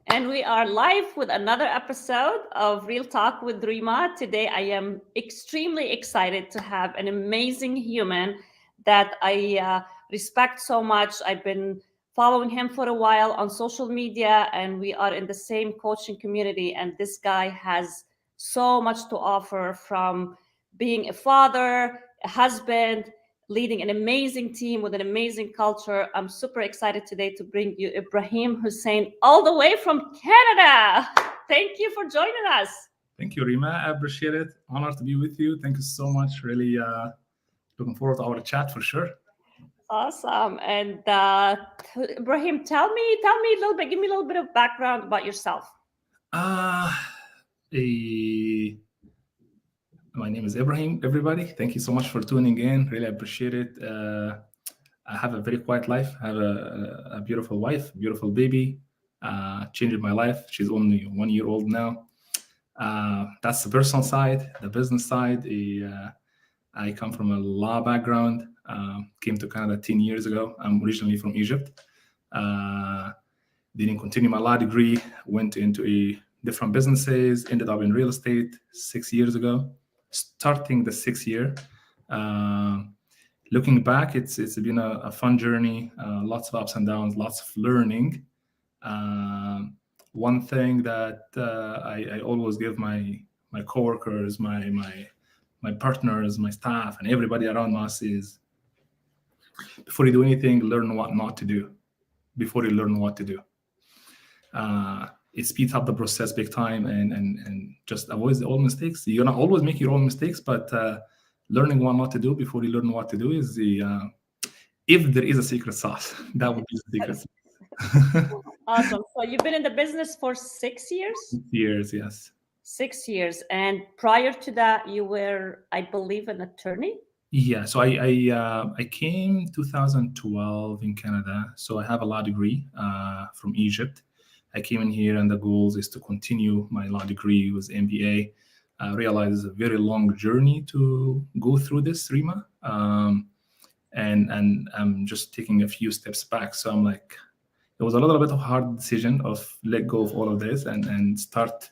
And we are live with another episode of Real Talk with Rima. Today, I am extremely excited to have an amazing human that I respect so much. I've been following him for a while on social media, and we are in the same coaching community. And this guy has so much to offer, from being a father, a husband, leading an amazing team with an amazing culture. I'm super excited today to bring you Ibrahim Hussein all the way from Canada. Thank you for joining us. Thank you, Rima. I appreciate it. Honored to be with you. Thank you so much. Really looking forward to our chat for sure. Awesome. And Ibrahim, tell me a little bit, give me a little bit of background about yourself. Uh, eh, my name is Ibrahim, everybody. Thank you so much for tuning in. Really appreciate it. I have a very quiet life. I have a beautiful wife, beautiful baby. Changed my life. She's only 1 year old now. That's the personal side. The business side, I come from a law background. Came to Canada 10 years ago. I'm originally from Egypt. Uh, didn't continue my law degree. Went into different businesses. Ended up in real estate 6 years ago. Starting the 6th year. Uh, Looking back, it's been a fun journey. Lots of ups and downs. Lots of learning. One thing that I always give my coworkers, my partners, my staff, and everybody around us is, before you do anything, learn what not to do. Before you learn what to do, it speeds up the process big time, and just avoid all mistakes. You're gonna always make your own mistakes, but learning what not to do before you learn what to do is the if there is a secret sauce, that would be the secret sauce. Awesome. So you've been in the business for 6 years? Years, yes. 6 years. And prior to that, you were, I believe, an attorney? Yeah, so I came 2012 in Canada. So I have a law degree from Egypt. I came in here, and the goals is to continue my law degree with MBA. I realize it's a very long journey to go through this, Rima, and I'm just taking a few steps back. So I'm like, it was a little bit of a hard decision of let go of all of this and start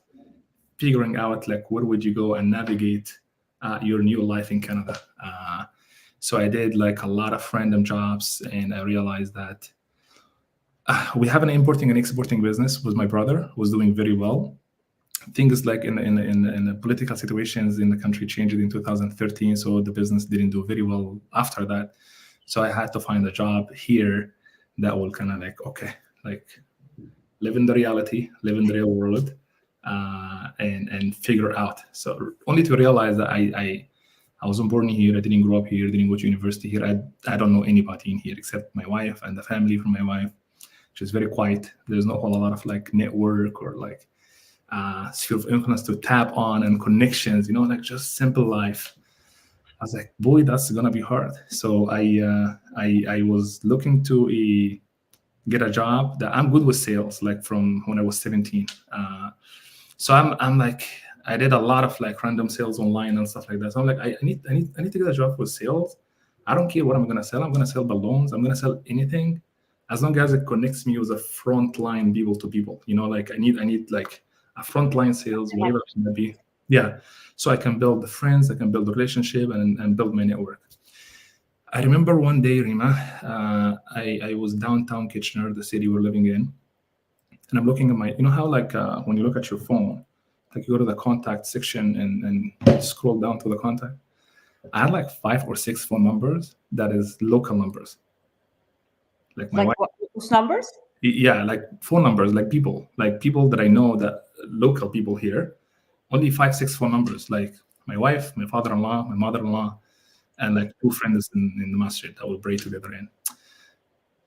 figuring out like where would you go and navigate your new life in Canada. So I did like a lot of random jobs, and I realized that we have an importing and exporting business with my brother, who was doing very well. Things like in the political situations in the country changed in 2013, so the business didn't do very well after that. So I had to find a job here that will kind of like, okay, like live in the reality, live in the real world, and figure out. So only to realize that I wasn't born here. I didn't grow up here. Didn't go to university here. I don't know anybody in here except my wife and the family from my wife. She's very quiet. There's not a whole lot of like network or like sphere of influence to tap on and connections. Like just simple life. I was like, boy, that's gonna be hard. So I was looking to get a job that I'm good with sales, like from when I was 17. So I'm like, I did a lot of like random sales online and stuff like that. So I'm like, I need to get a job with sales. I don't care what I'm gonna sell. I'm gonna sell balloons. I'm gonna sell anything, as long as it connects me with a frontline people to people. Like I need like a frontline sales, whatever it's gonna be. Yeah. So I can build the friends, I can build the relationship, and build my network. I remember one day, Rima, I was downtown Kitchener, the city we're living in, and I'm looking at my, how like when you look at your phone, like you go to the contact section and scroll down to the contact. I had like 5 or 6 phone numbers that is local numbers. Like my wife. What, those numbers? Yeah, like phone numbers, like people that I know, that local people here. Only 5, 6 phone numbers, like my wife, my father-in-law, my mother-in-law, and like 2 friends in the masjid that will pray together in.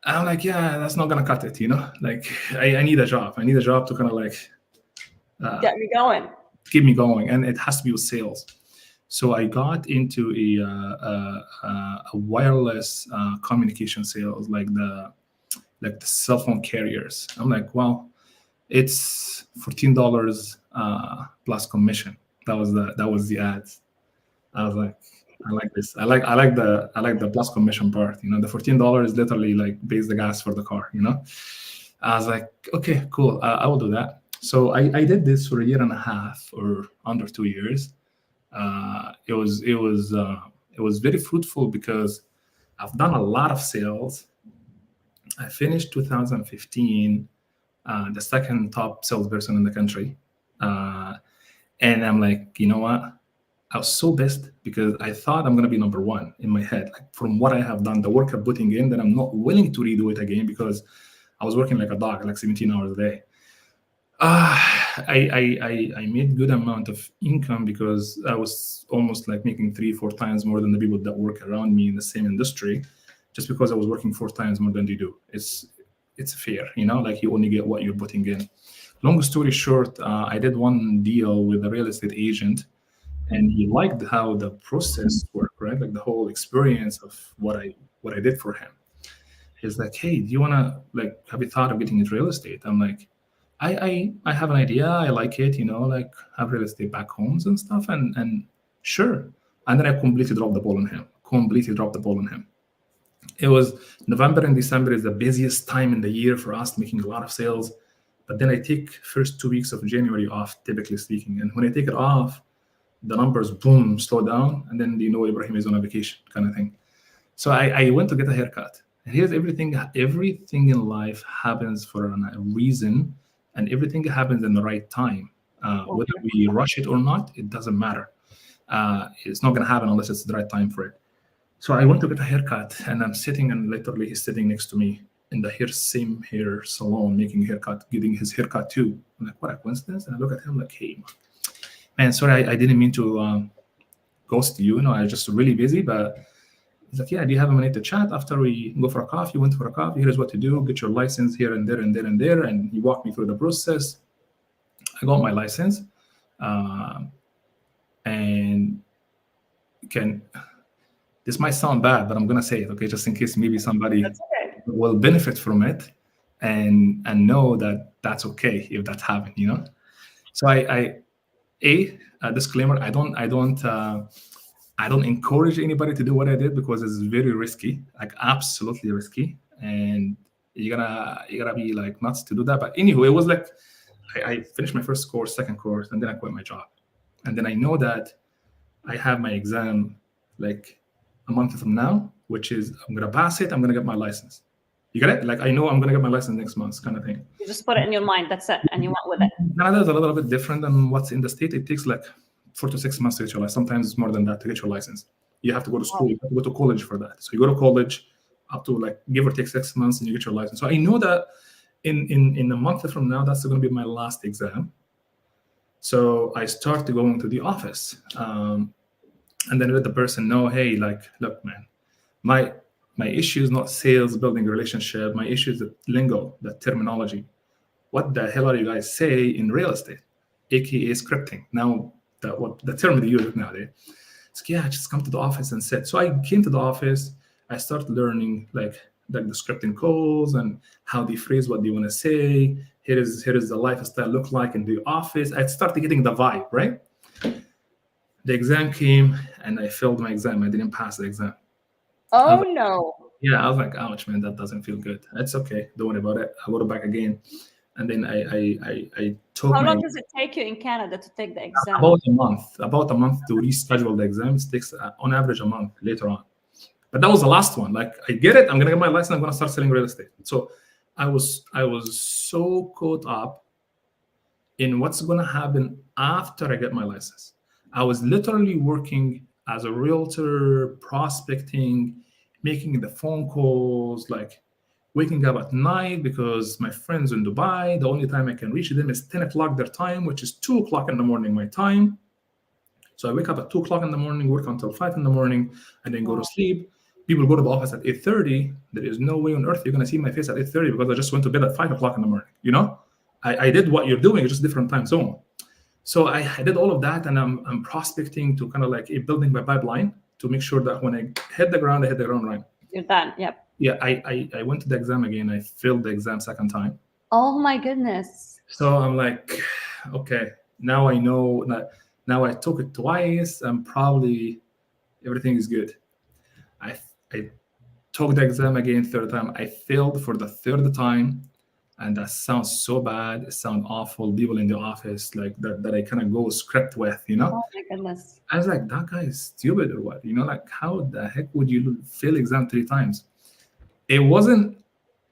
I'm like, yeah, that's not gonna cut it, Like I need a job. I need a job to kind of like get me going. keep me going, and it has to be with sales. So I got into a wireless communication sales, like the cell phone carriers. I'm like, well, it's $14 plus commission. That was the ads. I was like, I like this. I like the plus commission part. The $14 literally like pays the gas for the car. I was like, okay, cool, I will do that. So I did this for a year and a half or under 2 years. It was very fruitful because I've done a lot of sales. I finished 2015 the second top salesperson in the country. Uh, and I'm like, you know what? I was so pissed because I thought I'm gonna be number one in my head, like from what I have done, the work I'm putting in, that I'm not willing to redo it again because I was working like a dog, like 17 hours a day. Uh, I made good amount of income because I was almost like making 3 4 times more than the people that work around me in the same industry, just because I was working 4 times more than they do. It's fair, like you only get what you're putting in. Long story short, I did one deal with a real estate agent, and he liked how the process worked, right? Like the whole experience of what I did for him. He's like, hey, do you wanna, like, have you thought of getting into real estate? I'm like, I have an idea, I like it, like have real estate back homes and stuff, and sure. And then I completely dropped the ball on him. Completely dropped the ball on him. It was November and December is the busiest time in the year for us, making a lot of sales. But then I take first 2 weeks of January off, typically speaking. And when I take it off, the numbers boom slow down, and then Ibrahim is on a vacation kind of thing. So I went to get a haircut. And here's everything in life happens for a reason, and everything happens in the right time. Whether Okay. we rush it or not, it doesn't matter. It's not going to happen unless it's the right time for it. So I went to get a haircut, and I'm sitting, and literally he's sitting next to me in the same hair salon, making a haircut, getting his haircut too. I'm like, what a coincidence! And I look at him like, hey, man, sorry, I didn't mean to ghost you. I was just really busy, but he's like, yeah, do you have a minute to chat after we go for a coffee? Went for a coffee. Here's what to do: get your license here and there and there and there. And he walked me through the process. I got my license, um, and can this might sound bad, but I'm gonna say it, okay, just in case maybe somebody That's okay. will benefit from it, and know that that's okay if that happened. So a disclaimer: I don't encourage anybody to do what I did because it's very risky, like absolutely risky, and you gotta be like nuts to do that. But anyway, it was like I finished my first course, second course, and then I quit my job, and then I know that I have my exam like a month from now, which is I'm gonna pass it. I'm gonna get my license. You get it? Like I know I'm gonna get my license next month, kind of thing. You just put it in your mind. That's it, and you went with it. Canada is a little bit different than what's in the state. It takes like 4 to 6 months to get your license. Sometimes it's more than that to get your license. You have to go to school. Wow. You have to go to college for that. So you go to college up to like give or take 6 months, and you get your license. So I know that in a month from now, that's going to be my last exam. So I start going to the office, and then let the person know, hey, like, look, man, my my issue is not sales, building a relationship. My issue is the lingo, the terminology. What the hell are you guys say in real estate, aka scripting? Now, what the term they use nowadays. It's like, yeah, just come to the office and sit. So I came to the office. I started learning like the scripting calls and how they phrase what they want to say. Here is the lifestyle look like in the office. I started getting the vibe, right? The exam came and I failed my exam. I didn't pass the exam. I was Oh like, no. yeah, I was like, ouch, man, that doesn't feel good. It's okay. Don't worry about it. I go back again. And then I took How my long does it take you in Canada to take the exam? about a month to reschedule the exam. It takes on average a month later on. But that was the last one. Like I get it. I'm gonna get my license. I'm gonna start selling real estate. So I was so caught up in what's gonna happen after I get my license. I was literally working as a realtor, prospecting, making the phone calls, like waking up at night because my friends in Dubai, the only time I can reach them is 10 o'clock their time, which is 2 o'clock in the morning my time. So I wake up at 2 o'clock in the morning, work until 5 in the morning, and then go to Wow. sleep. People go to the office at 8:30. There is no way on earth you're gonna see my face at 8:30 because I just went to bed at 5 o'clock in the morning. I did what you're doing, it's just different time zone. So I did all of that, and I'm prospecting to kind of like building my pipeline to make sure that when I hit the ground, I hit the ground right. You're done. Yep. Yeah, I went to the exam again. I failed the exam second time. Oh my goodness. So I'm like, okay, now I know that. Now I took it twice, and probably everything is good. I took the exam again third time. I failed for the third time. And that sounds so bad. It sounds awful. People in the office like that I kind of go script with, you know. Oh my goodness. I was like, that guy is stupid or what? You know, like how the heck would you fail exam 3 times? It wasn't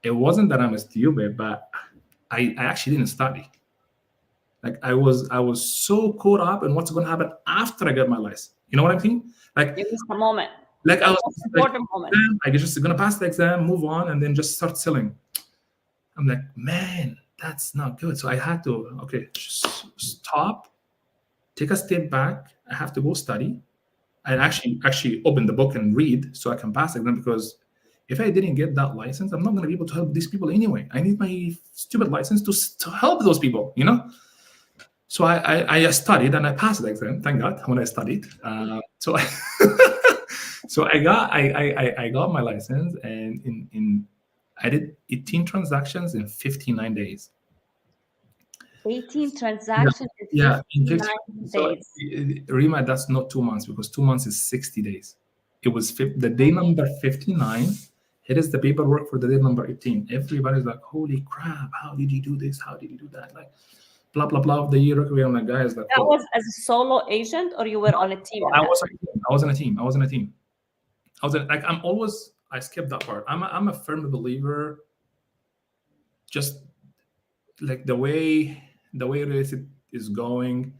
that I'm stupid, but I actually didn't study. Like I was so caught up in what's gonna happen after I get my license. You know what I mean? Like You missed the moment, like I the was most like, important moment. I just gonna pass the exam, move on, and then just start selling. I'm like, man, that's not good. So I had to, okay, just stop, take a step back. I have to go study and actually open the book and read so I can pass the exam, because if I didn't get that license, I'm not going to be able to help these people anyway. I need my stupid license to help those people, you know? So I studied and I passed the exam. Thank God when I studied. So so I got my license, and in I did 18 transactions in 59 days. 18 Yeah, transactions in yeah, in 50. 59 So days. Rima, that's not 2 months, because 2 months is 60 days. It was the day number 59. Here is the paperwork for the day number 18. Everybody's like, holy crap, how did you do this? How did you do that? Like, blah, blah, blah of the year. I'm like, guys, like, That what? was as a solo agent, or you were on a team at I that was, time? I was in a team. I was in a team. Like, I skipped that part. I'm a firm believer, just like the way real estate is going.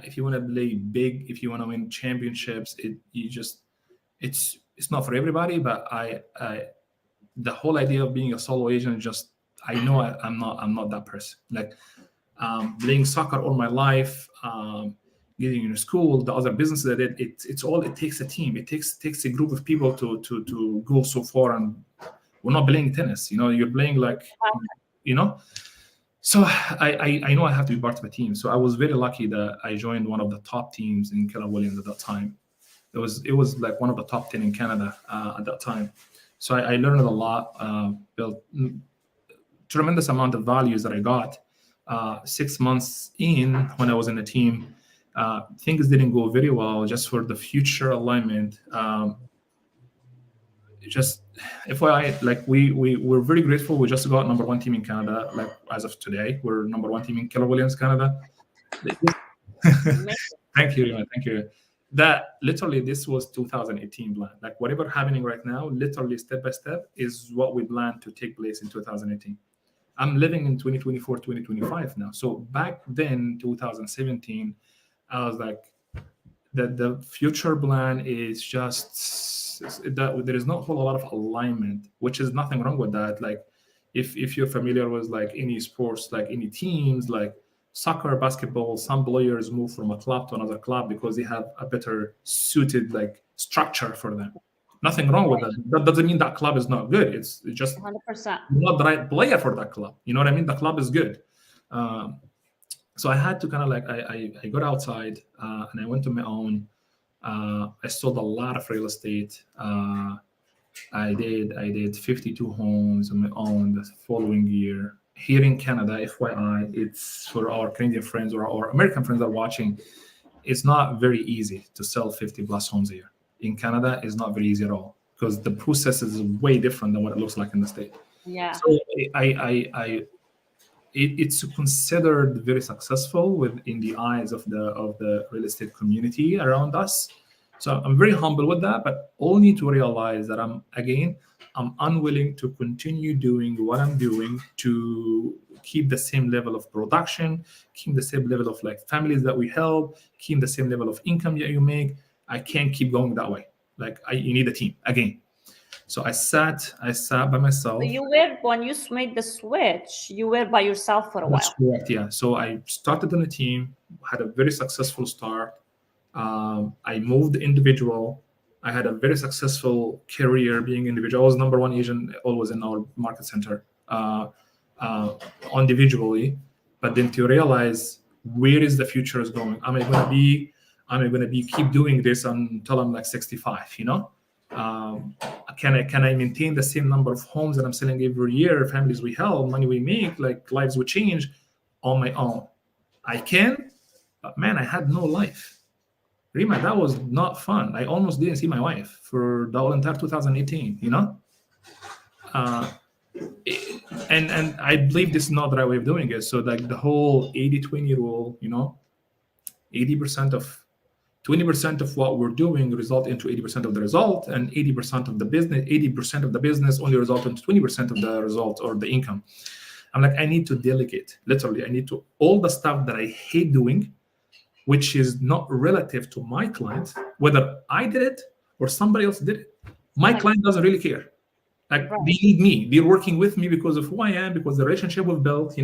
If you want to play big, if you want to win championships, it's not for everybody. But the whole idea of being a solo agent, just I know I'm not that person. Like, playing soccer all my life, getting into school, the other businesses that it's all, it takes a team. It takes a group of people to go so far. And we're not playing tennis, you know. You're playing like, you know. So I know I have to be part of a team. So I was very lucky that I joined one of the top teams in Keller Williams at that time. It was like one of the top 10 in Canada at that time. So I learned a lot, built tremendous amount of values that I got. 6 months in, when I was in the team, things didn't go very well. Just for the future alignment, just FYI, like we're very grateful. We just got number one team in Canada. Like as of today, we're number one team in Keller Williams, Canada. Thank you, Rima. Thank you. That literally, this was 2018 plan. Like whatever happening right now, literally step by step, is what we plan to take place in 2018. I'm living in 2024, 2025 now. So back then, 2017, I was like, the future plan is just that there is not a whole lot of alignment, which is nothing wrong with that. Like, if you're familiar with like any sports, like any teams, like soccer, basketball, some players move from a club to another club because they have a better suited like structure for them. Nothing wrong with that. That doesn't mean that club is not good. It's just 100%. not the right player for that club. You know what I mean? The club is good. Um, so I had to kind of like I got outside, and I went to my own. I sold a lot of real estate. I did 52 homes on my own the following year. Here in Canada, FYI, it's for our Canadian friends or our American friends that are watching. It's not very easy to sell 50 plus homes a year. In Canada, it's not very easy at all, because the process is way different than what it looks like in the state. Yeah. So it's considered very successful in the eyes of the real estate community around us. So I'm very humble with that, but only to realize that I'm unwilling to continue doing what I'm doing to keep the same level of production, keep the same level of like families that we help, keep the same level of income that you make. I can't keep going that way. Like you need a team again. So I sat by myself. So you were, when you made the switch, you were by yourself for a That's while. correct. Yeah. So I started on a team, had a very successful start. I moved individual. I had a very successful career being individual. I was number one agent always in our market center, individually. But then to realize, where is the future is going? Am I going to be keep doing this until I'm like 65? You know, can I maintain the same number of homes that I'm selling every year, families we help, money we make, like lives would change on my own? I can, but man, I had no life. Rima, that was not fun. I almost didn't see my wife for the whole entire 2018, you know? And I believe this is not the right way of doing it. So like the whole 80-20 rule, 80% of 20% of what we're doing result into 80% of the result, and 80% of the business only result into 20% of the result or the income. I'm like, I need to delegate. Literally, I need to all the stuff that I hate doing, which is not relative to my client, whether I did it or somebody else did it. My Like, client doesn't really care. Like right. they need me. They're working with me because of who I am, because the relationship we've built.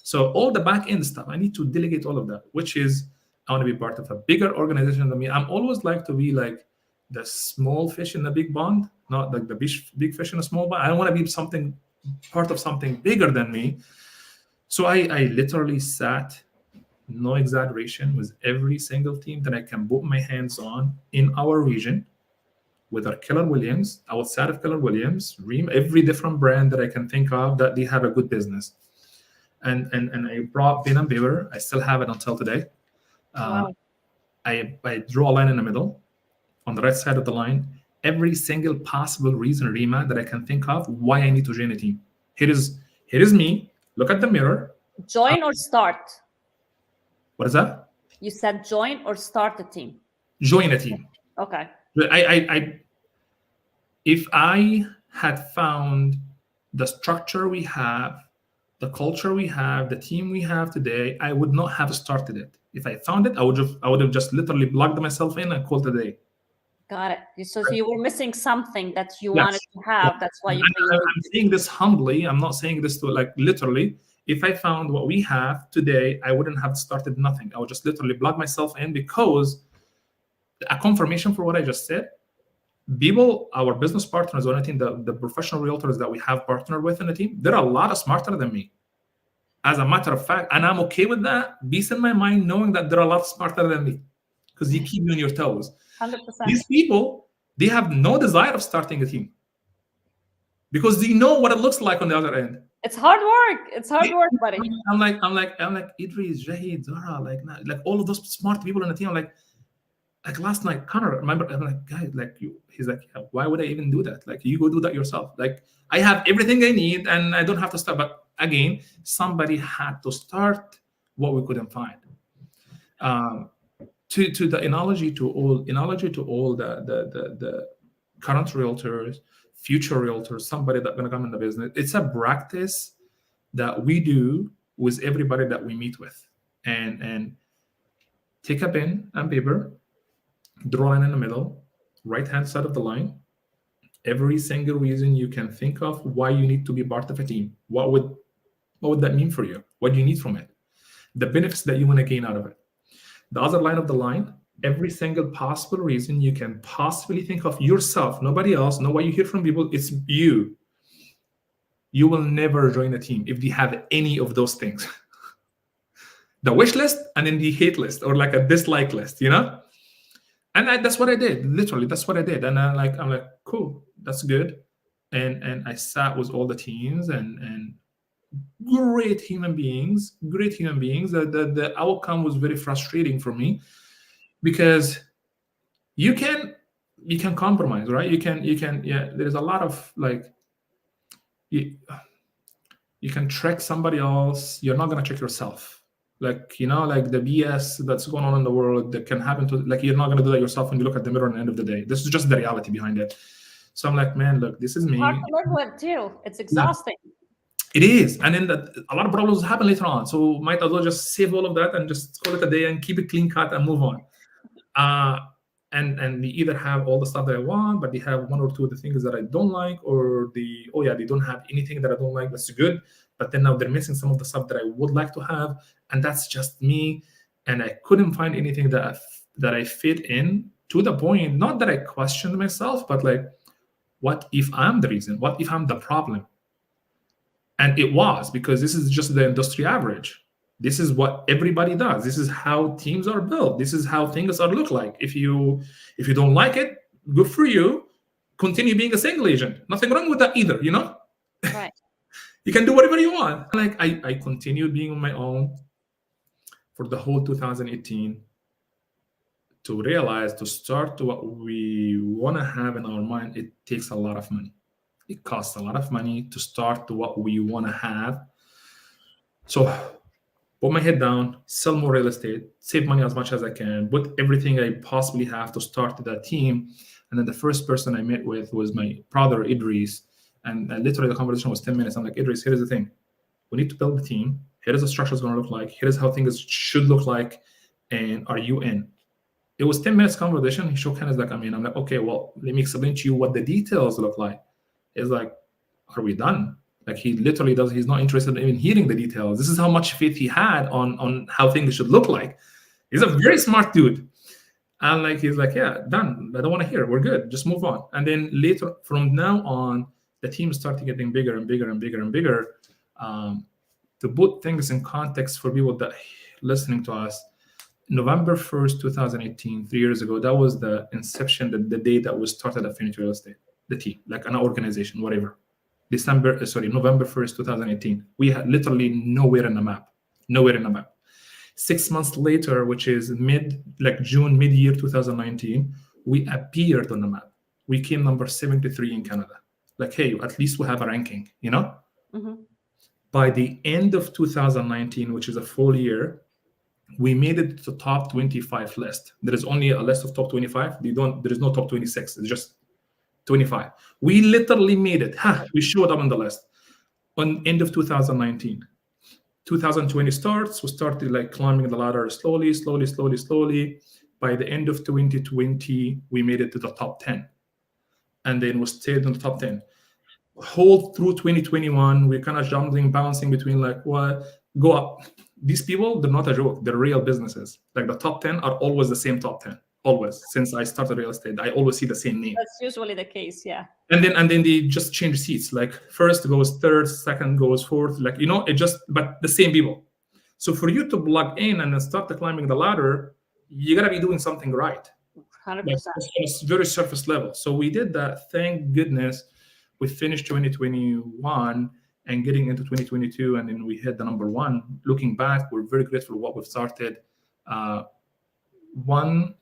So all the back end stuff, I need to delegate all of that, which is I want to be part of a bigger organization than me. I'm always like to be like the small fish in a big pond, not like the big fish in a small pond. I want to be something part of something bigger than me. So I literally sat, no exaggeration, with every single team that I can put my hands on in our region, with our Keller Williams, outside of Keller Williams, Rima, every different brand that I can think of that they have a good business. And I brought pen and paper. I still have it until today. Uh, Wow. I draw a line in the middle, on the right side of the line, every single possible reason, Rima, that I can think of why I need to join a team. Here is me. Look at the mirror. Uh, Join or start? what is that? You said join or start a team. Join a team. Okay. I if I had found the structure we have, the culture we have, the team we have today, I would not have started it. If I found it, I would have just literally plugged myself in and called it a day. Got it. So you were missing something that you wanted Yes. to Yeah. have. That's why And you created I'm it. saying this humbly. I'm not saying this to like literally. If I found what we have today, I wouldn't have started nothing. I would just literally plug myself in, because a confirmation for what I just said. People, our business partners, or I think the professional realtors that we have partnered with in the team, they're a lot smarter than me. As a matter of fact, and I'm okay with that. Peace in my mind, knowing that they're a lot smarter than me, because you keep me on your toes. 100%. These people, they have no desire of starting a team, because they know what it looks like on the other end. It's hard work. It's hard work, buddy. I'm like Idris, Jahid, Zara, like all of those smart people in the team. Like last night, Connor, remember? I'm like, guys, like you. He's like, yeah, why would I even do that? Like, you go do that yourself. Like, I have everything I need, and I don't have to start. But again, somebody had to start what we couldn't find. Um, to the analogy to all the current realtors, future realtors, somebody that's gonna come in the business. It's a practice that we do with everybody that we meet with, and take a pen and paper, draw a line in the middle, right hand side of the line, every single reason you can think of why you need to be part of a team. What would that mean for you? What do you need from it? The benefits that you want to gain out of it. The other line of the line, every single possible reason you can possibly think of yourself, nobody else, know what you hear from people, it's you. You will never join a team if they have any of those things. The wish list and then the hate list, or like a dislike list. And that's what I did. Literally, that's what I did. And I'm like, cool, that's good. And I sat with all the teams, and great human beings, great human beings. The outcome was very frustrating for me, because you can compromise, right? You can, yeah. There's a lot of like, you can trick somebody else. You're not gonna trick yourself. Like the BS that's going on in the world that can happen to, like, you're not gonna do that yourself when you look at the mirror at the end of the day. This is just the reality behind it. So I'm like, man, look, this is Hard me. to live with too. It's Yeah, exhausting. it is. And then a lot of problems happen later on. So might as well just save all of that and just call it a day and keep it clean cut and move on. Uh, and they either have all the stuff that I want, but they have one or two of the things that I don't like, or they don't have anything that I don't like. That's good. But then now they're missing some of the stuff that I would like to have, and that's just me. And I couldn't find anything that I fit in, to the point, not that I questioned myself, but like, what if I'm the reason? What if I'm the problem? And it was, because this is just the industry average. This is what everybody does. This is how teams are built. This is how things are look like. If you don't like it, good for you. Continue being a single agent. Nothing wrong with that either. Right. You can do whatever you want. Like, I continued being on my own for the whole 2018, to realize, to start what we want to have in our mind, it takes a lot of money. It costs a lot of money to start what we want to have. So put my head down, sell more real estate, save money as much as I can, put everything I possibly have to start that team. And then the first person I met with was my brother, Idris. And literally the conversation was 10 minutes. I'm like, Idris, here's the thing. We need to build the team. Here is the structure is going to look like. Here is how things should look like. And are you in? It was 10 minutes conversation. He shook hands like, I'm in. I'm like, okay, well, let me explain to you what the details look like. It's like, are we done? Like he literally does. He's not interested in even hearing the details. This is how much faith he had on how things should look like. He's a very smart dude. And like he's like, yeah, done. I don't want to hear. We're good. Just move on. And then later, from now on, the team started getting bigger and bigger and bigger and bigger. To put things in context for people that listening to us, November 1st, 2018, 3 years ago, that was the inception, the day that we started Affinity Real Estate, the team, like an organization, whatever. November 1st, 2018. We had literally nowhere in the map. Nowhere in the map. 6 months later, which is June, mid-year 2019, we appeared on the map. We came number 73 in Canada. Like, hey, at least we have a ranking, you know? Mm-hmm. By the end of 2019, which is a full year, we made it to the top 25 list. There is only a list of top 25. There is no top 26. It's just 25. We literally made it. We showed up on the list on end of 2019. 2020 starts. We started like climbing the ladder slowly. By the end of 2020, we made it to the top 10. And then we stayed in the top 10. Whole through 2021, we're kind of jumping, bouncing between like what go up. These people, they're not a joke. They're real businesses. Like the top 10 are always the same top 10. Always. Since I started real estate, I always see the same name. That's usually the case, yeah. And then they just change seats. Like first goes third, second goes fourth. Like, you know, but the same people. So for you to plug in and then start climbing the ladder, you gotta be doing something right. 100%. Like, it's very surface level. So we did that. Thank goodness. We finished 2021 and getting into 2022, and then we hit the number one. Looking back, we're very grateful for what we've started. One,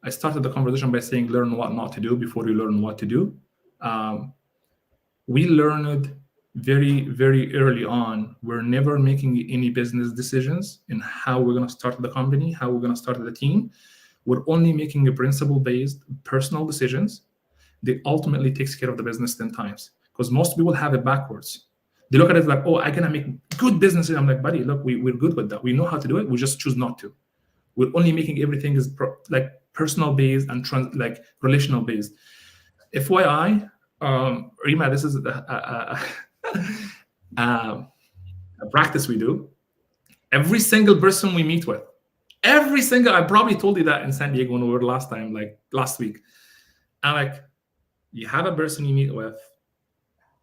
I started the conversation by saying, learn what not to do before you learn what to do. We learned very, very early on, we're never making any business decisions in how we're going to start the company, how we're going to start the team. We're only making a principle-based personal decisions that ultimately takes care of the business 10 times. Because most people have it backwards. They look at it like, oh, I'm going to make good businesses. I'm like, buddy, look, we're good with that. We know how to do it. We just choose not to. We're only making everything is personal based and relational based. FYI, Rima, this is a practice we do. Every single person we meet with, I probably told you that in San Diego when we were last week. I'm like, you have a person you meet with.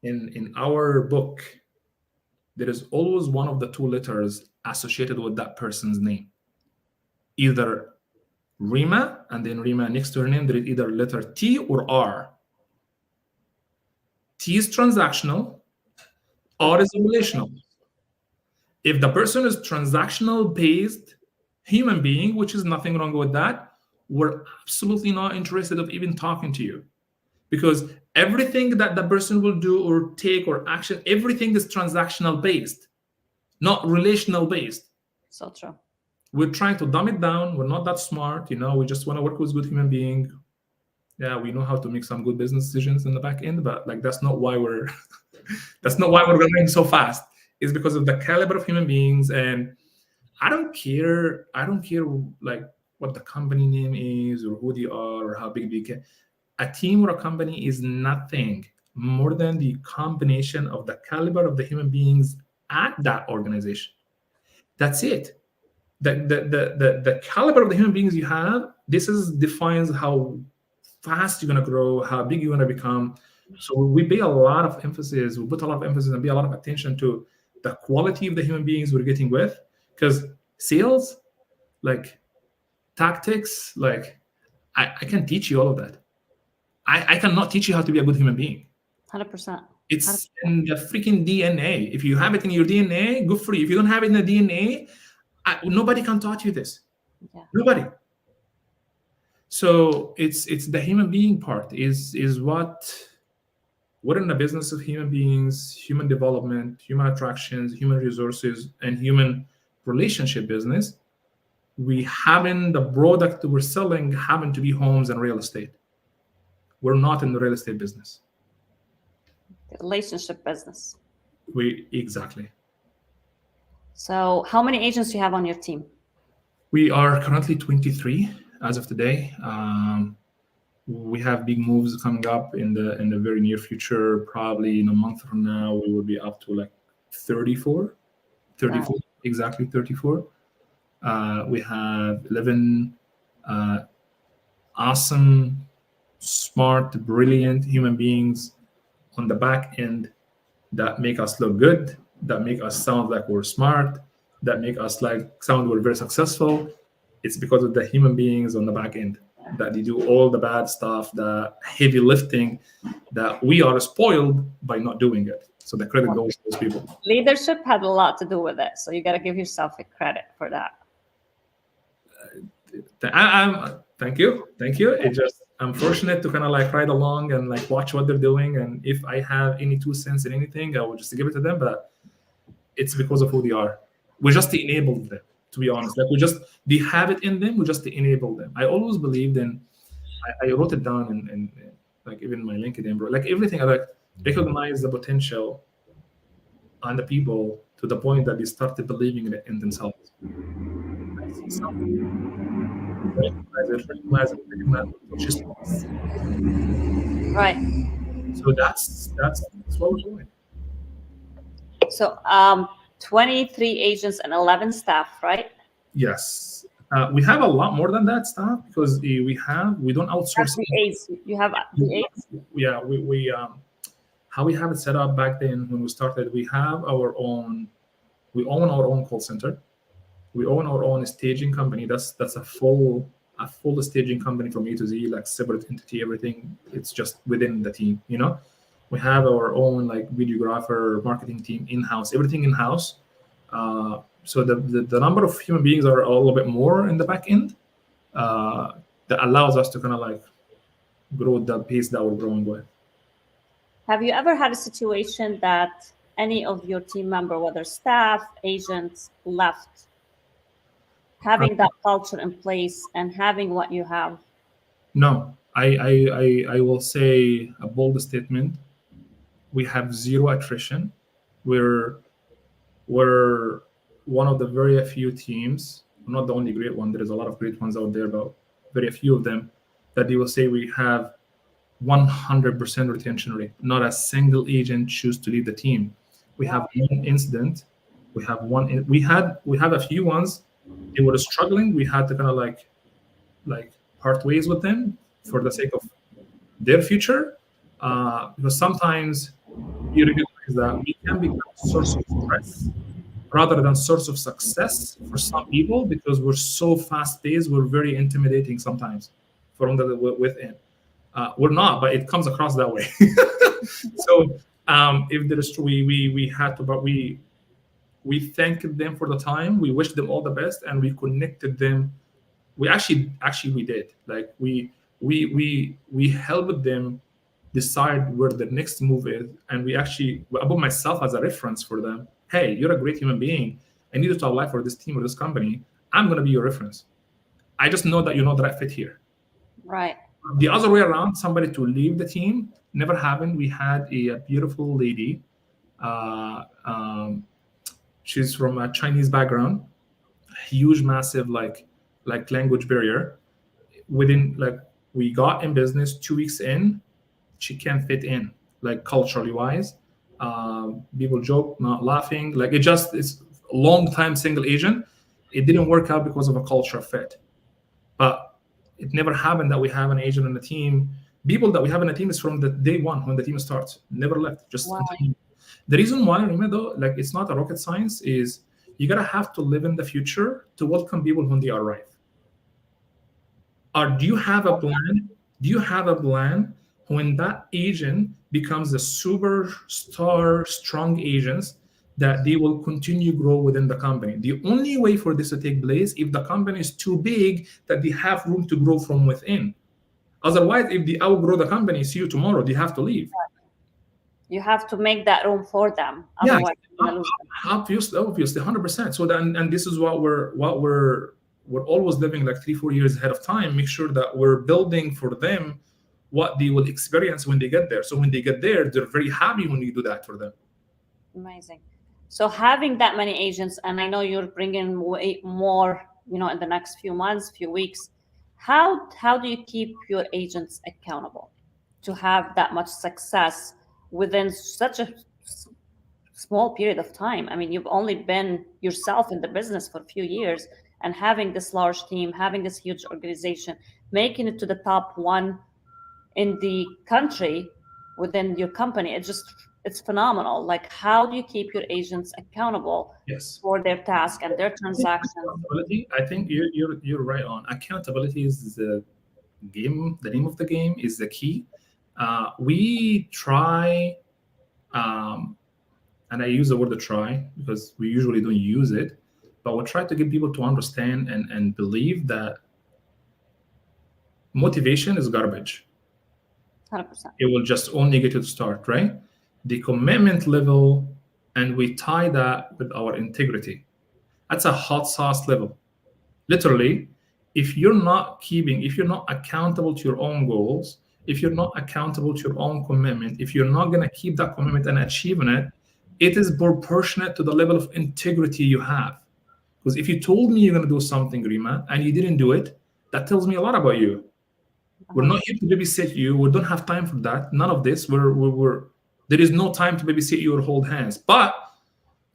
In our book, there is always one of the two letters associated with that person's name. Either Rima, and then Rima next to her name, there is either letter T or R. T is transactional, R is relational. If the person is transactional based human being, which is nothing wrong with that, we're absolutely not interested of even talking to you. Because everything that the person will do or take or action, everything is transactional based, not relational based. So true. We're trying to dumb it down. We're not that smart, we just want to work with good human being. Yeah, we know how to make some good business decisions in the back end, but that's not why we're going so fast. It's because of the caliber of human beings. And I don't care like what the company name is or who they are or how big they get. A team or a company is nothing more than the combination of the caliber of the human beings at that organization. That's it. The caliber of the human beings you have, defines how fast you're going to grow, how big you're going to become. So we put a lot of emphasis and pay a lot of attention to the quality of the human beings we're getting with, because sales, like tactics, I can teach you all of that. I cannot teach you how to be a good human being. 100%. It's in the freaking DNA. If you have it in your DNA, good for you. If you don't have it in the DNA, nobody can taught you this. Yeah. Nobody. So it's the human being part is what we're in the business of human beings, human development, human attractions, human resources, and human relationship business. We happen the product we're selling happen to be homes and real estate. We're not in the real estate business. The relationship business. We exactly. So how many agents do you have on your team? We are currently 23 as of today. We have big moves coming up in the very near future. Probably in a month from now, we will be up to like 34, 34, Wow. exactly 34. We have 11 uh, awesome, smart, brilliant human beings on the back end that make us look good, that make us sound like we're smart, that make us like sound we're very successful. It's because of the human beings on the back end that they do all the bad stuff, the heavy lifting that we are spoiled by not doing it. So the credit goes to those people. Leadership had a lot to do with it. So you got to give yourself a credit for that. Thank you, thank you. It just I'm fortunate to kind of like ride along and like watch what they're doing, and if I have any 2 cents in anything, I will just give it to them. But it's because of who they are. We just enabled them, to be honest. Like they have it in them. We just enable them. I always believed in. I wrote it down in like even my LinkedIn, bro. Like everything, I like recognize the potential on the people to the point that they started believing in it in themselves. I see something, recognize it, just Right. so that's what we're doing. So 23 agents and 11 staff, right? Yes, we have a lot more than that stuff because we don't That's outsource. the aides. You have the aides? Yeah, we how we have it set up back then when we started. We have our own. We own our own call center. We own our own staging company. That's a full staging company from A to Z, like separate entity. Everything it's just within the team. We have our own like videographer, marketing team in house. Everything in house. So the number of human beings are a little bit more in the back end. That allows us to kind of like grow at the pace that we're growing with. Have you ever had a situation that any of your team member, whether staff, agents, left, having that culture in place and having what you have? No, I will say a bold statement. We have zero attrition. We're we're one of the very few teams, not the only great one. There is a lot of great ones out there, but very few of them that they will say we have 100% retention rate. Not a single agent choose to leave the team. We have one incident. We have one. We have a few ones. They were struggling. We had to kind of like part ways with them for the sake of their future, because sometimes you recognize that we can become a source of stress rather than source of success for some people because we're so fast paced. We're very intimidating sometimes from the within. We're not, but it comes across that way. So if there's we had to, but we thanked them for the time. We wished them all the best, and we connected them. We actually we did like we helped them decide where the next move is, and I put myself as a reference for them. Hey, you're a great human being. I need you to apply for this team or this company. I'm going to be your reference. I just know that you're not the right fit here. Right. The other way around, somebody to leave the team never happened. We had a beautiful lady. Uh, um, she's from a Chinese background, huge, massive, like language barrier. Within like we got in business 2 weeks in, she can't fit in like culturally wise. People joke, not laughing. Like it's a long time single agent. It didn't work out because of a culture fit. But it never happened that we have an agent on the team. People that we have in the team is from the day one when the team starts. Never left. Just Wow. until the reason why, Rima, though, like it's not a rocket science, is you gotta have to live in the future to welcome people when they arrive. Or do you have a plan? Do you have a plan when that agent becomes a superstar, strong agent that they will continue grow within the company? The only way for this to take place if the company is too big that they have room to grow from within. Otherwise, if they outgrow the company, see you tomorrow, they have to leave. You have to make that room for them, Yeah, otherwise you're gonna lose them. obviously, 100%. So then, and this is what we're always living like 3 4 years ahead of time. Make sure that we're building for them what they will experience when they get there. So when they get there, they're very happy when you do that for them. Amazing. So having that many agents, and I know you're bringing way more, in the next few months, few weeks. How do you keep your agents accountable to have that much success within such a small period of time? I mean, you've only been yourself in the business for a few years, and having this large team, having this huge organization, making it to the top one in the country within your company, it's phenomenal. Like, how do you keep your agents accountable Yes. for their task and their transactions? Accountability. I think you're right on. Accountability is the game. The name of the game is the key. We try, um, and I use the word to try because we usually don't use it, but we try to get people to understand and believe that motivation is garbage. 100%. It will just only get you to start, right? The commitment level, and we tie that with our integrity. That's a hot sauce level. Literally, if you're not accountable to your own goals, if you're not accountable to your own commitment, if you're not going to keep that commitment and achieving it, it is proportionate to the level of integrity you have. Because if you told me you're going to do something, Rima, and you didn't do it, that tells me a lot about you. We're not here to babysit you. We don't have time for that. None of this. There is no time to babysit you or hold hands. But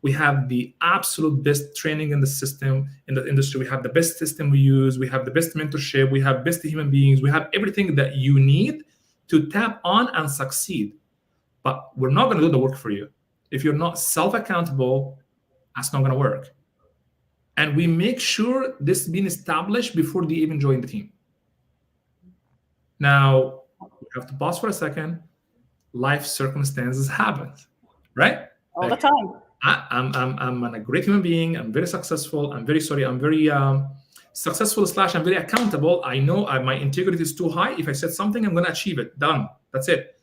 we have the absolute best training in the system, in the industry. We have the best system we use. We have the best mentorship. We have best human beings. We have everything that you need to tap on and succeed. But we're not going to do the work for you. If you're not self-accountable, that's not going to work. And we make sure this is being established before they even join the team. Now, we have to pause for a second. Life circumstances happen, right? All the time. I'm a great human being. I'm very successful. I'm very successful / I'm very accountable. I know my integrity is too high. If I said something, I'm going to achieve it. Done. That's it.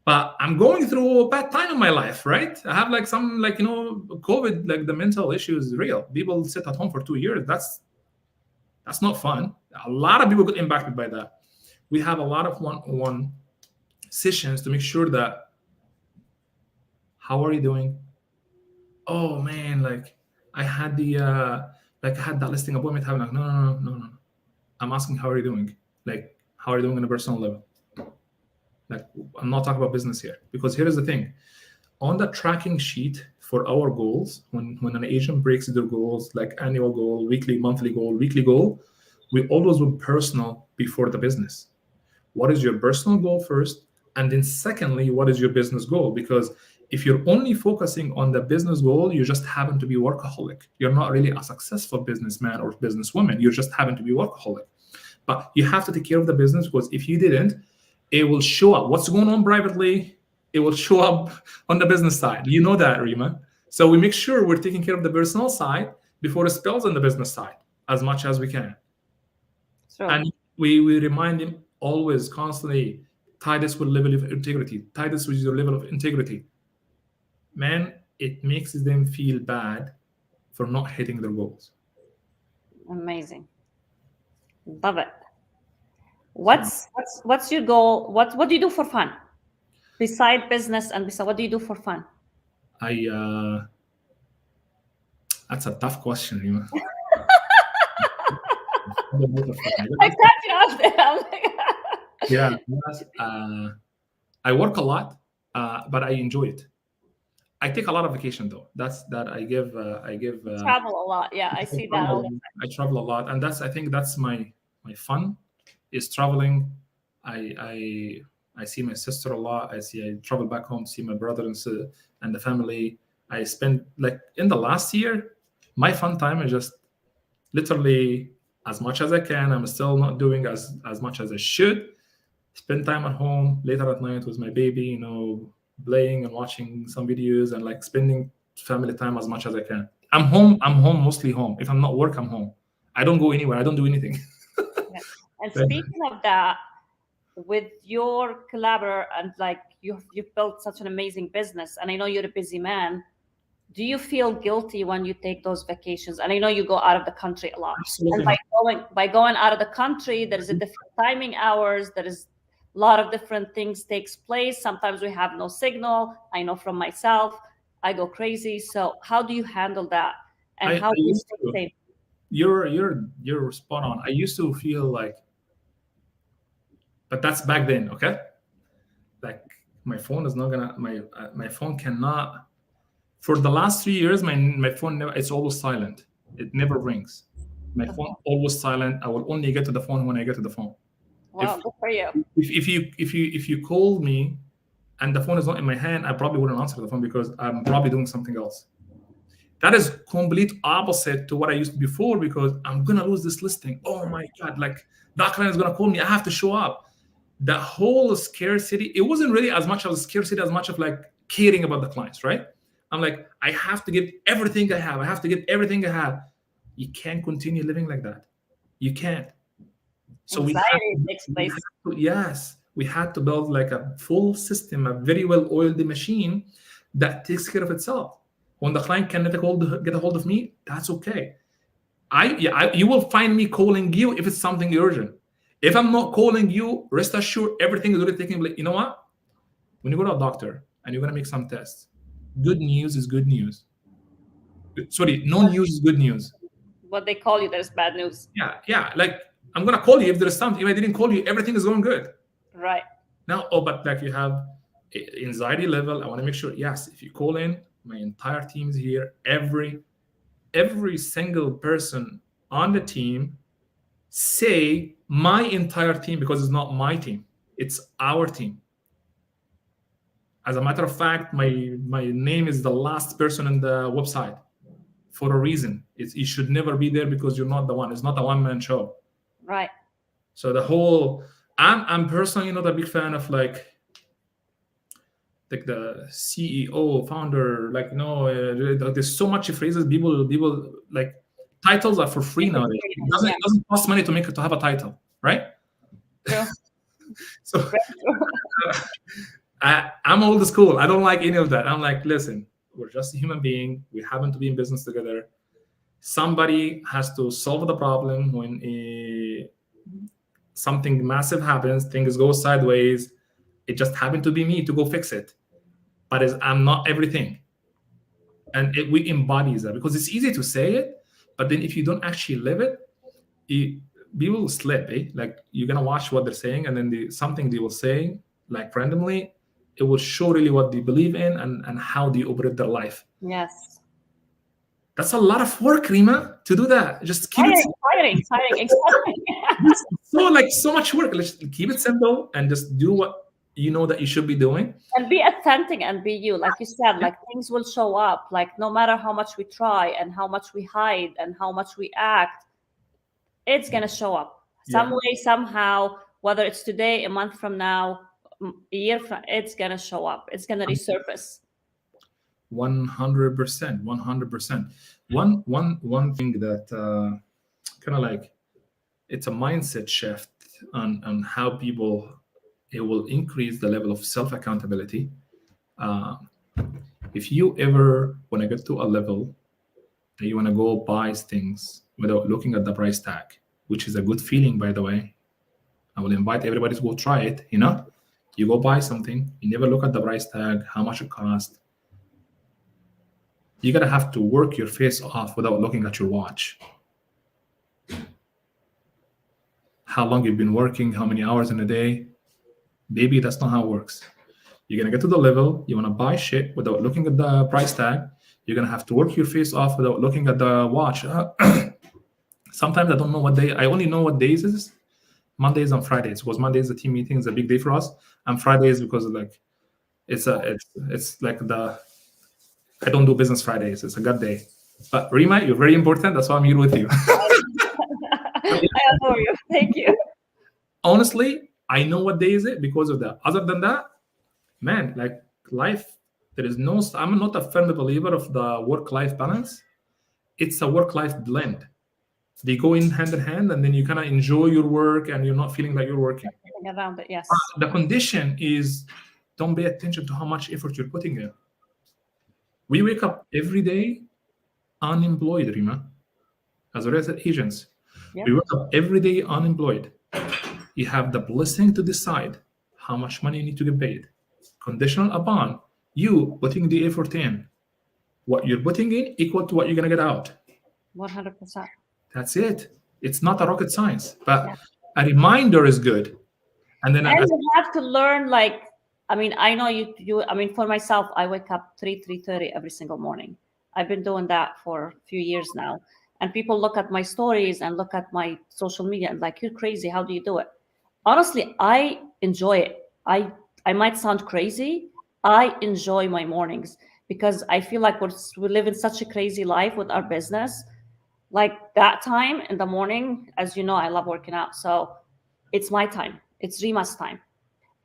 But I'm going through a bad time in my life, right? I have like some COVID, like the mental issue is real. People sit at home for 2 years. That's not fun. A lot of people get impacted by that. We have a lot of one-on-one sessions to make sure that, how are you doing? Oh man, I had that listing appointment. I'm like, no. I'm asking, how are you doing? Like, how are you doing on a personal level? Like, I'm not talking about business here, because here is the thing. On the tracking sheet for our goals, when an agent breaks their goals, like annual goal, weekly, monthly goal, weekly goal, we always do personal before the business. What is your personal goal first? And then secondly, what is your business goal? Because if you're only focusing on the business goal, you just happen to be workaholic. You're not really a successful businessman or businesswoman. You just happen to be workaholic. But you have to take care of the business, because if you didn't, it will show up. What's going on privately, it will show up on the business side. You know that, Rima. So we make sure we're taking care of the personal side before it spills on the business side as much as we can. Sure. And we remind him always, constantly, tie this with level of integrity. Tie this with your level of integrity. Man, it makes them feel bad for not hitting their goals. Amazing. Love it. What's your goal? What do you do for fun? Beside business and beside, what do you do for fun? That's a tough question, Rima. I cut you off there. I'm like, Yeah, I work a lot, but I enjoy it. I take a lot of vacation though. I give. travel a lot. Yeah, I see that all the time. I travel a lot, and I think that's my fun, is traveling. I see my sister a lot. I travel back home, see my brother and the family. I spend, like, in the last year, my fun time is just literally as much as I can. I'm still not doing as much as I should. Spend time at home later at night with my baby, playing and watching some videos, and like spending family time as much as I can. I'm home, mostly home. If I'm not work, I'm home. I don't go anywhere. I don't do anything. Yeah. And speaking of that, with your collaborator, and like you've built such an amazing business, and I know you're a busy man, do you feel guilty when you take those vacations? And I know you go out of the country a lot. And Absolutely by going out of the country, there is a different timing hours. There is a lot of different things takes place. Sometimes we have no signal. I know from myself, I go crazy. So how do you handle that? And how I do you used stay to. safe? You're spot on. I used to feel like, but that's back then, okay? Like my phone is not gonna my phone cannot. For the last 3 years, my phone never. It's always silent. It never rings. My phone always silent. I will only get to the phone when I get to the phone. Well, good for you. If you call me and the phone is not in my hand, I probably wouldn't answer the phone because I'm probably doing something else. That is complete opposite to what I used to before because I'm gonna lose this listing. Oh my god! Like that client is gonna call me. I have to show up. The whole scarcity. It wasn't really as much of a scarcity as much of like caring about the clients, right? I'm like, I have to give everything I have. I have to give everything I have. You can't continue living like that. You can't. So Anxiety takes place. yes, we had to build like a full system, a very well-oiled machine that takes care of itself. When the client can get a hold of me, that's okay. You will find me calling you if it's something urgent. If I'm not calling you, rest assured everything is already taking place. You know what? When you go to a doctor and you're gonna make some tests, good news is good news. Sorry, no news is good news. What they call you, there's bad news. Yeah. Like I'm gonna call you if there's something. If I didn't call you, everything is going good. Right. Now, but like you have anxiety level. I want to make sure. Yes, if you call in, my entire team is here. Every single person on the team say my entire team because it's not my team. It's our team. As a matter of fact, my name is the last person on the website for a reason. You should never be there because you're not the one. It's not a one-man show. Right. So the whole, I'm personally not a big fan of like the CEO, founder, like there's so much phrases. People like titles are for free nowadays. It doesn't cost money to have a title, right? True. So I'm old school. I don't like any of that. I'm like, listen, we're just a human being. We happen to be in business together. Somebody has to solve the problem when something massive happens, things go sideways. It just happened to be me to go fix it. But I'm not everything. And we embody that because it's easy to say it, but then if you don't actually live it, people will slip. Like you're going to watch what they're saying, and then something they will say, like randomly, it will show really what they believe in and how they operate their life. Yes. That's a lot of work, Rima, to do that. Just keep it exciting. Exactly. so much work. Let's keep it simple and just do what you know that you should be doing. And be authentic and be you. Like you said, like things will show up. Like no matter how much we try and how much we hide and how much we act, it's going to show up some way, somehow, whether it's today, a month from now, a year from, it's going to show up. It's going to resurface. 100%. One thing that kind of like it's a mindset shift on how people, it will increase the level of self accountability. If you ever want to get to a level that you want to go buy things without looking at the price tag, which is a good feeling, by the way, I will invite everybody to go try it. You go buy something, you never look at the price tag, how much it costs. You're going to have to work your face off without looking at your watch. How long you've been working, how many hours in a day. Baby, that's not how it works. You're going to get to the level, you want to buy shit without looking at the price tag. You're going to have to work your face off without looking at the watch. Sometimes I don't know what day. I only know what days it is. Mondays and Fridays. Because Mondays the team meeting is a big day for us. And Fridays because like it's like I don't do business Fridays. It's a good day. But Rima, you're very important. That's why I'm here with you. I adore you. Thank you. Honestly, I know what day is it because of that. Other than that, man, like life, there is no. I'm not a firm believer of the work-life balance. It's a work-life blend. They go in hand, and then you kind of enjoy your work, and you're not feeling like you're working. around it. Yes. The condition is don't pay attention to how much effort you're putting in. We wake up every day unemployed, Rima, as real estate agents. Yep. We wake up every day unemployed. You have the blessing to decide how much money you need to get paid, conditional upon you putting the effort in. What you're putting in equal to what you're gonna get out. 100%. That's it. It's not a rocket science, but Yeah. a reminder is good. And then And you have to learn, like, I mean, I know I mean, for myself, I wake up 3:30 every single morning. I've been doing that for a few years now. And people look at my stories and look at my social media and like, you're crazy. How do you do it? Honestly, I enjoy it. I might sound crazy. I enjoy my mornings because I feel like we live in such a crazy life with our business. Like that time in the morning, as you know, I love working out. So it's my time. It's Rima's time.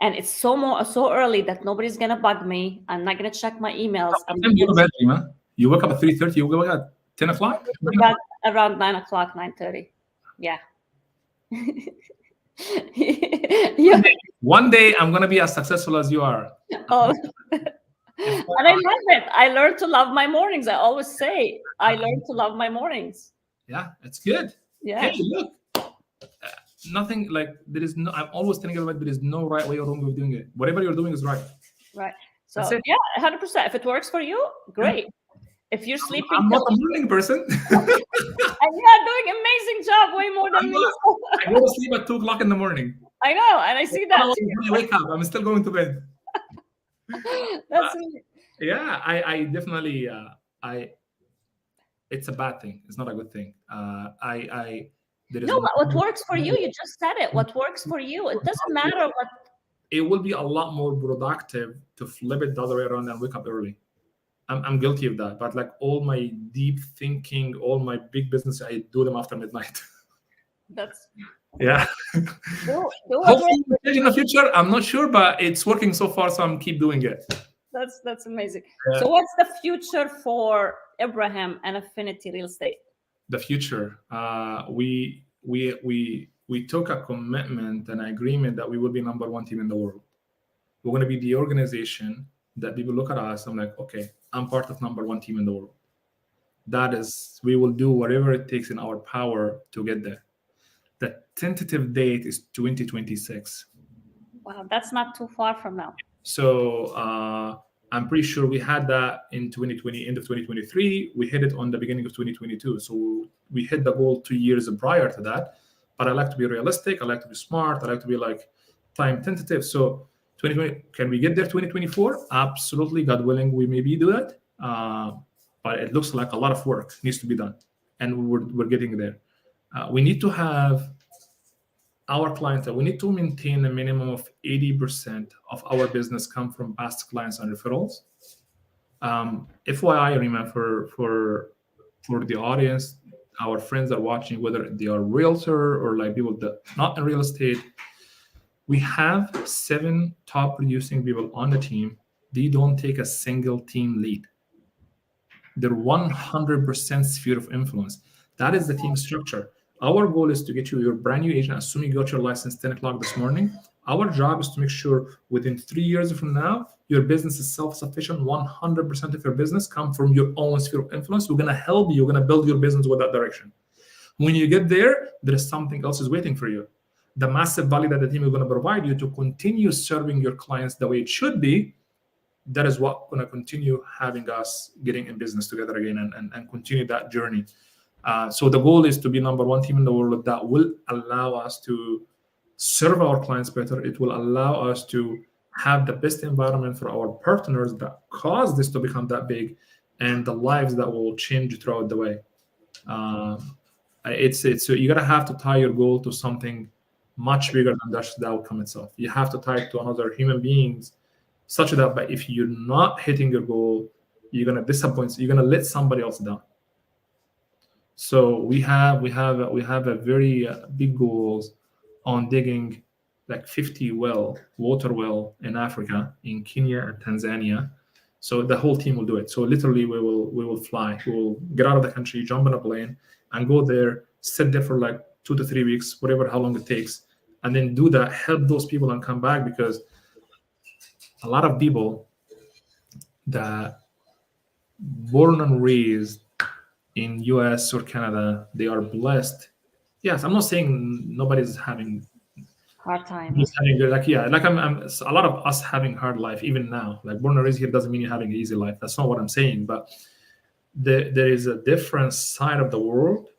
And it's so early that nobody's gonna bug me. I'm not gonna check my emails. I'm you go to bed, Rima? You wake up at 3:30. You wake up at 10 o'clock. around 9 o'clock, 9:30. Yeah. Yeah. One day I'm gonna be as successful as you are. Oh. And I love it. I learned to love my mornings. I always say I learned to love my mornings. Yeah, it's good. Yeah. Hey, look, nothing like there is no. I'm always telling everybody there is no right way or wrong way of doing it. Whatever you're doing is right. Right. So That's it. yeah, 100%. If it works for you, great. If you're sleeping, I'm not a morning person. and you're doing amazing job, way more than me. I go to sleep at 2 o'clock in the morning. I know, and I see that. I wake up. I'm still going to bed. That's Yeah, I definitely it's a bad thing. It's not a good thing. There is no, but what works for you, you just said it. What works for you, it doesn't matter what. It will be a lot more productive to flip it the other way around and wake up early. I'm guilty of that, but like all my deep thinking, all my big business, I do them after midnight. That's yeah. Hopefully in the future, I'm not sure, but it's working so far, so I'm keep doing it. That's amazing. So what's the future for Ibrahim and Affinity Real Estate? The future, we took a commitment and agreement that we will be number one team in the world. We're going to be the organization that people look at us. I'm like, okay, I'm part of number one team in the world. That is, we will do whatever it takes in our power to get there. The tentative date is 2026. Wow, that's not too far from now. So I'm pretty sure we had that in 2020, end of 2023. We hit it on the beginning of 2022. So we hit the goal 2 years prior to that. But I like to be realistic. I like to be smart. I like to be like time tentative. So 2020, can we get there 2024? Absolutely. God willing, we maybe do that. But it looks like a lot of work needs to be done. And we're getting there. We need to have our clientele. We need to maintain a minimum of 80% of our business come from past clients and referrals. FYI, Rima, for the audience, our friends are watching, whether they are realtor or like people that not in real estate, we have 7 top producing people on the team. They don't take a single team lead. They're 100% sphere of influence. That is the team structure. Our goal is to get you your brand new agent, assuming you got your license 10 o'clock this morning. Our job is to make sure within 3 years from now, your business is self-sufficient. 100% of your business come from your own sphere of influence. We're going to help you. We're going to build your business with that direction. When you get there, there is something else is waiting for you. The massive value that the team is going to provide you to continue serving your clients the way it should be, that is what going to continue having us getting in business together again and continue that journey. So the goal is to be number one team in the world that will allow us to serve our clients better. It will allow us to have the best environment for our partners that cause this to become that big, and the lives that will change throughout the way. So you gotta have to tie your goal to something much bigger than just the outcome itself. You have to tie it to another human beings, such that but if you're not hitting your goal, you're gonna disappoint. You're gonna let somebody else down. So we have a very big goals on digging like 50 water well in Africa, in Kenya and Tanzania. So the whole team will do it. So literally we will fly. We will get out of the country, jump on a plane, and go there, sit there for like 2 to 3 weeks, whatever how long it takes, and then do that, help those people and come back. Because a lot of people that born and raised in US or Canada, they are blessed. Yes, I'm not saying nobody's having Hard time. just having good, like, yeah, like I'm a lot of us having hard life even now. Like born and raised here doesn't mean you're having an easy life. That's not what I'm saying. But there is a different side of the world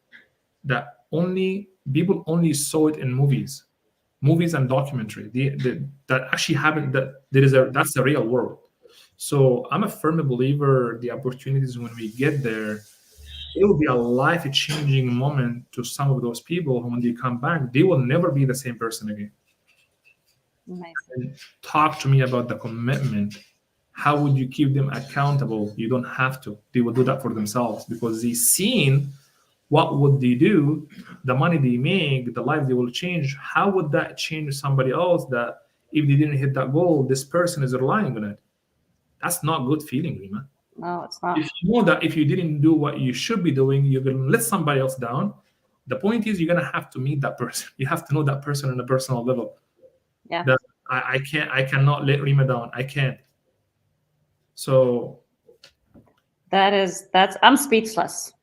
that only people only saw it in movies and documentary. That actually happened. That there is a that's the real world. So I'm a firm believer the opportunities when we get there, it will be a life-changing moment to some of those people who, when they come back, they will never be the same person again. Amazing. And talk to me about the commitment. How would you keep them accountable? You don't have to. They will do that for themselves because they seen what would they do, the money they make, the life they will change. How would that change somebody else that if they didn't hit that goal, this person is relying on it? That's not good feeling, Rima. No, it's If not. you know that if you didn't do what you should be doing, you're going to let somebody else down. The point is, you're going to have to meet that person. You have to know that person on a personal level. Yeah. That I cannot let Rima down. I can't. So That's I'm speechless.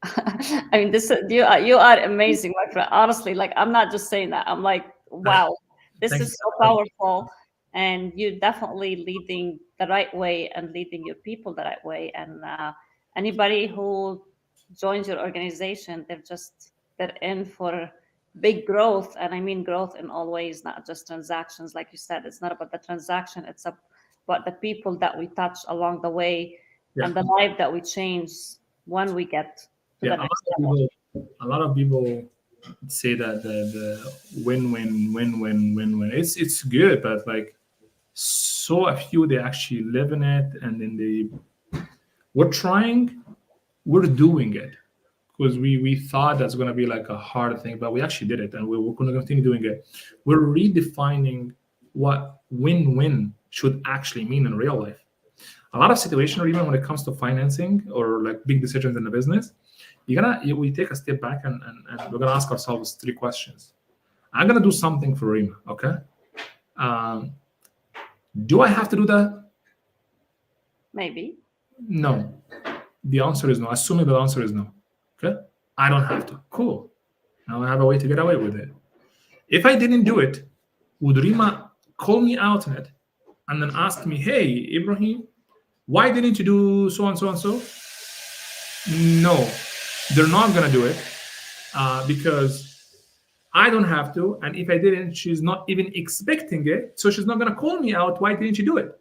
I mean, this you are amazing, my friend. Honestly, like I'm not just saying that. I'm like, I, wow, this thank is so you. powerful, and you're definitely leading the right way and leading your people the right way. And anybody who joins your organization, they're in for big growth, and I mean growth in all ways, not just transactions. Like you said, it's not about the transaction; it's about the people that we touch along the way Yeah, and the life that we change when we get to yeah. the next level. A lot of people say that the win-win. It's good, but like so a few they actually live in it, and then we're trying, we're doing it because we thought that's going to be like a hard thing, but we actually did it, and we're going to continue doing it. We're redefining what win-win should actually mean in real life. A lot of situations, even when it comes to financing or like big decisions in the business, we take a step back and we're gonna ask ourselves three questions. I'm gonna do something for Rima, okay? Um, do I have to do that? Maybe. No. The answer is no. Assuming the answer is no. Okay? I don't have to. Cool. Now I have a way to get away with it. If I didn't do it, would Rima call me out on it and then ask me, hey, Ibrahim, why didn't you do so and so and so? No, they're not gonna do it because I don't have to, and if I didn't, she's not even expecting it, so she's not gonna call me out. Why didn't you do it?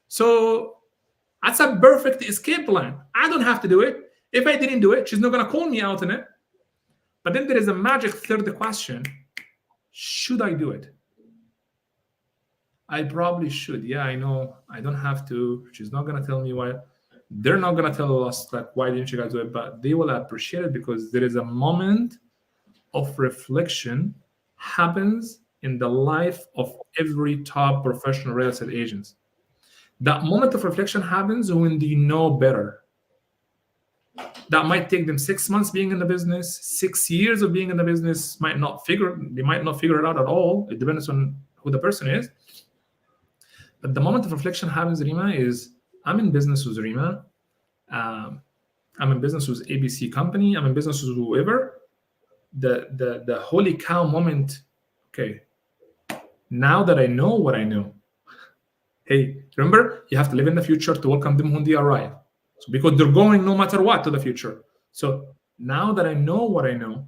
So that's a perfect escape plan. I don't have to do it. If I didn't do it, she's not gonna call me out on it. But then there is a magic third question: should I do it? I probably should. Yeah, I know. I don't have to. She's not gonna tell me why. They're not gonna tell us like why didn't you guys do it, but they will appreciate it because there is a moment of reflection happens in the life of every top professional real estate agents. That moment of reflection happens when they know better. That might take them 6 months being in the business, 6 years of being in the business. They might not figure it out at all. It depends on who the person is. But the moment of reflection happens, Rima, is I'm in business with Rima. I'm in business with ABC company. I'm in business with whoever. The holy cow moment. Okay, now that I know what I know, hey, remember you have to live in the future to welcome them when they arrive. So because they're going no matter what to the future. So now that I know what I know,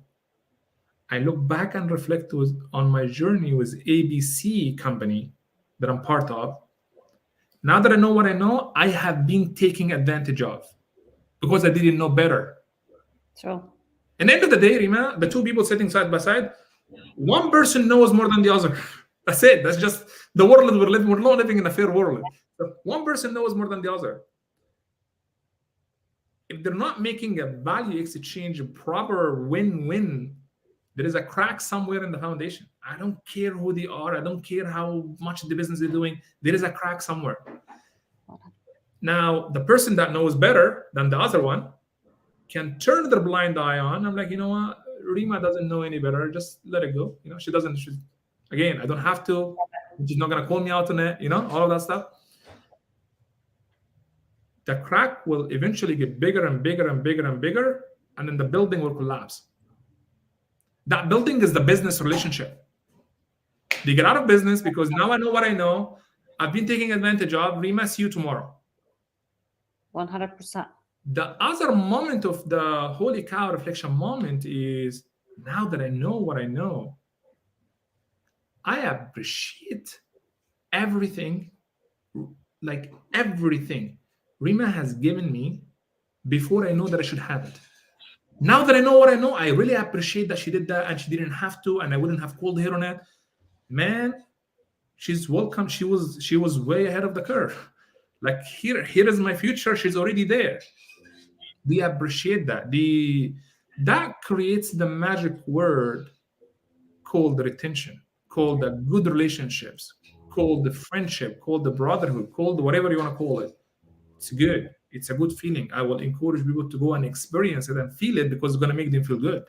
I look back and reflect on my journey with ABC company that I'm part of. Now that I know what I know, I have been taken advantage of because I didn't know better. True. At the end of the day, Rima, the two people sitting side by side, one person knows more than the other. That's it. That's just the world we're living. We're not living in a fair world. So one person knows more than the other. If they're not making a value exchange, a proper win-win, there is a crack somewhere in the foundation. I don't care who they are. I don't care how much the business they're doing. There is a crack somewhere. Now, the person that knows better than the other one can turn their blind eye on. I'm like, you know what? Rima doesn't know any better. Just let it go. You know, she doesn't. Again, I don't have to. She's not gonna call me out on it. All of that stuff. The crack will eventually get bigger and bigger and bigger and bigger, and then the building will collapse. That building is the business relationship. They get out of business because now I know what I know. I've been taken advantage of. Rima, see you tomorrow. 100%. The other moment of the holy cow reflection moment is, now that I know what I know, I appreciate everything, like everything Rima has given me before I know that I should have it. Now that I know what I know, I really appreciate that she did that and she didn't have to, and I wouldn't have called her on it. Man, she's welcome. She was way ahead of the curve. Like here is my future. She's already there. We appreciate that. That creates the magic word called retention, called the good relationships, called the friendship, called the brotherhood, called whatever you want to call it. It's good. It's a good feeling. I will encourage people to go and experience it and feel it because it's going to make them feel good.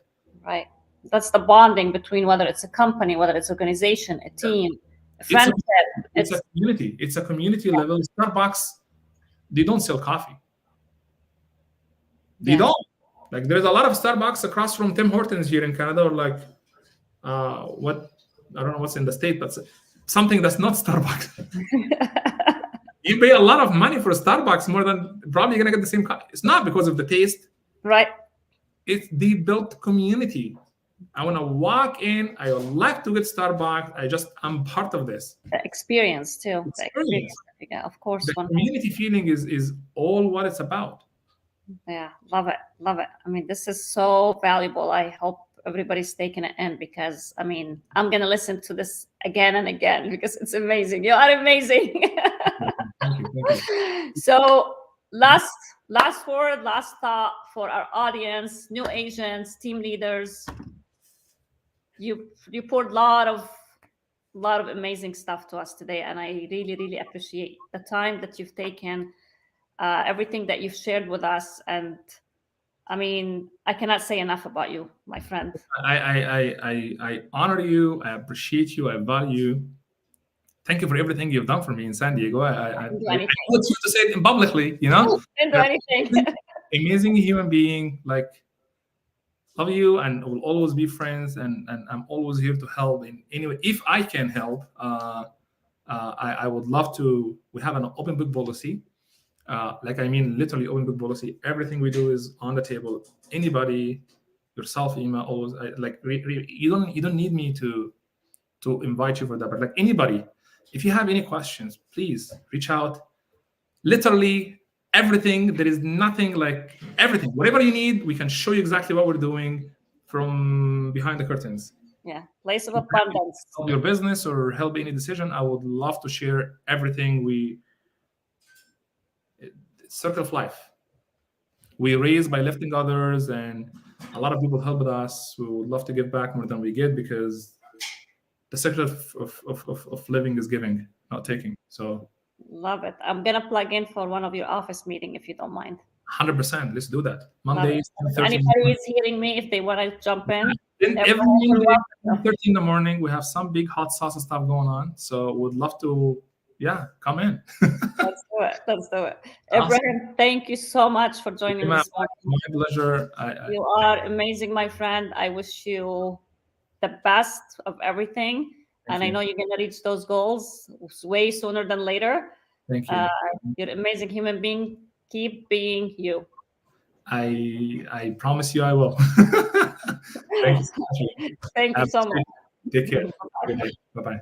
Right. That's the bonding between whether it's a company, whether it's organization, a team, a friendship. It's a community. It's a community level. Starbucks, they don't sell coffee. They don't. Like there's a lot of Starbucks across from Tim Hortons here in Canada, or like what, I don't know what's in the state, but something that's not Starbucks. You pay a lot of money for Starbucks, more than probably you're gonna get the same coffee. It's not because of the taste. Right. It's the built community. I want to walk in. I would like to get Starbucks. I'm part of this. The experience too. The experience. Yeah, of course. The community feeling is all what it's about. Yeah, love it. Love it. I mean, this is so valuable. I hope everybody's taking it in because, I mean, I'm going to listen to this again and again because it's amazing. You are amazing. Thank you. So last word, last thought for our audience, new Asians, team leaders. You poured a lot of amazing stuff to us today, and I really, really appreciate the time that you've taken, everything that you've shared with us. And I mean, I cannot say enough about you, my friend. I honor you. I appreciate you. I value you. Thank you for everything you've done for me in San Diego. I want you to say it publicly, Didn't do anything. Amazing human being, like, love you, and we'll always be friends, and I'm always here to help in any way. If I can help, I would love to. We have an open book policy. Literally open book policy. Everything we do is on the table. Anybody, yourself, Ima, always you don't need me to invite you for that, but like anybody, if you have any questions, please reach out. Literally everything. There is nothing, like everything. Whatever you need, we can show you exactly what we're doing from behind the curtains. Yeah, place of abundance. Help your business or help any decision. I would love to share everything. Circle of life. We raise by lifting others, and a lot of people help us. We would love to give back more than we get because the circle of living is giving, not taking. So love it. I'm gonna plug in for one of your office meeting if you don't mind. 100%. Let's do that. Mondays. Anybody is hearing me, if they want to jump in. Every Monday, 13 in the morning, we have some big hot sauce stuff going on. So would love to, come in. Let's do it. Ibrahim, thank you so much for joining us. My pleasure. You are amazing, my friend. I wish you the best of everything. And I know you're going to reach those goals way sooner than later. Thank you. You're an amazing human being. Keep being you. I promise you I will. Thank you so much. Thank you so much. Take care. Good night. Bye-bye.